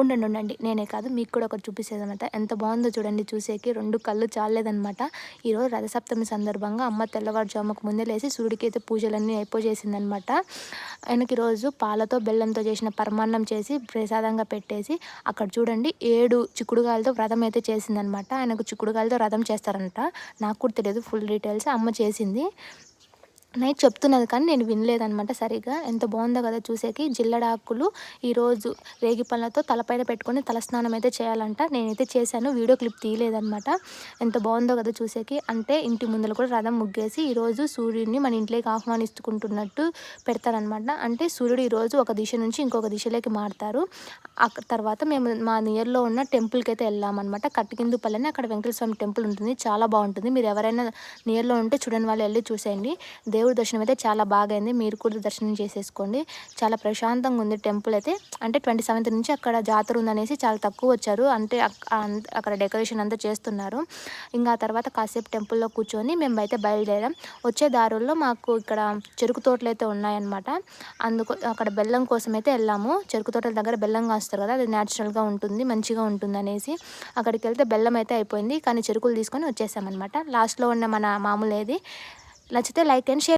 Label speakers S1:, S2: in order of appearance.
S1: ఉండండి. నేనే కాదు మీకు కూడా ఒకటి చూపిచ్చేదనమాట. ఎంత బావుందో చూడండి చూసేకి 2 కళ్ళు చాలలేదనమాట. ఈరోజు రథసప్తమి సందర్భంగా అమ్మ తెల్లవారుజాముకు ముందే లేసి సూర్యుడికైతే పూజలన్నీ అయిపోజేసిందనమాట. ఆయనకి ఈరోజు పాలతో, బెల్లంతో చేసిన పరమాన్నం చేసి ప్రసాదంగా పెట్టేసి, అక్కడ చూడండి 7 చిక్కుడుగాయలతో వ్రతం అయితే చేసిందనమాట. ఆయనకు చిక్కుడుగాయలతో వ్రతం చేస్తారంట. నాకు కూడా తెలియదు ఫుల్ డీటెయిల్స్. అమ్మ చేసింది. నైట్ చెప్తున్నది కానీ నేను వినలేదనమాట సరిగ్గా. ఎంత బాగుందో కదా చూసేకి. జిల్లడాకులు ఈరోజు రేగిపళ్ళతో తలపైన పెట్టుకొని తలస్నానం అయితే చేయాలంట. నేనైతే చేశాను, వీడియో క్లిప్ తీయలేదనమాట. ఎంత బాగుందో కదా చూసేకి. అంటే ఇంటి ముందర కూడా రథం ముగ్గేసి ఈరోజు సూర్యుడిని మన ఇంట్లోకి ఆహ్వానిస్తుకుంటున్నట్టు పెడతారనమాట. అంటే సూర్యుడు ఈరోజు ఒక దిశ నుంచి ఇంకొక దిశలోకి మారుతారు. తర్వాత మేము మా నియర్లో ఉన్న టెంపుల్కి అయితే వెళ్ళామన్నమాట. కట్టికిందుపల్లి అని అక్కడ వెంకటేశ్వర స్వామి టెంపుల్ ఉంటుంది, చాలా బాగుంటుంది. మీరు ఎవరైనా నియర్లో ఉంటే చూడని వాళ్ళు వెళ్ళి చూసేయండి. దేవుడి దర్శనం అయితే చాలా బాగా అయింది. మీరు కూడా దర్శనం చేసేసుకోండి. చాలా ప్రశాంతంగా ఉంది టెంపుల్ అయితే. అంటే 27th నుంచి అక్కడ జాతర ఉందనేసి చాలా తక్కువ వచ్చారు. అంటే అక్కడ డెకరేషన్ అంతా చేస్తున్నారు. ఇంకా ఆ తర్వాత కాసేపు టెంపుల్లో కూర్చొని మేము అయితే బయలుదేరాం. వచ్చే దారుల్లో మాకు ఇక్కడ చెరుకు తోటలు అయితే ఉన్నాయన్నమాట. అక్కడ బెల్లం కోసం అయితే వెళ్ళాము. చెరుకు తోటల దగ్గర బెల్లం కాస్తారు కదా, అది న్యాచురల్గా ఉంటుంది, మంచిగా ఉంటుంది అనేసి అక్కడికి వెళ్తే బెల్లం అయితే అయిపోయింది. కానీ చెరుకులు తీసుకొని వచ్చేసామన్నమాట. లాస్ట్లో ఉన్న మన మామూలు ఏది నచ్చితే లైక్ అండ్ షేర్.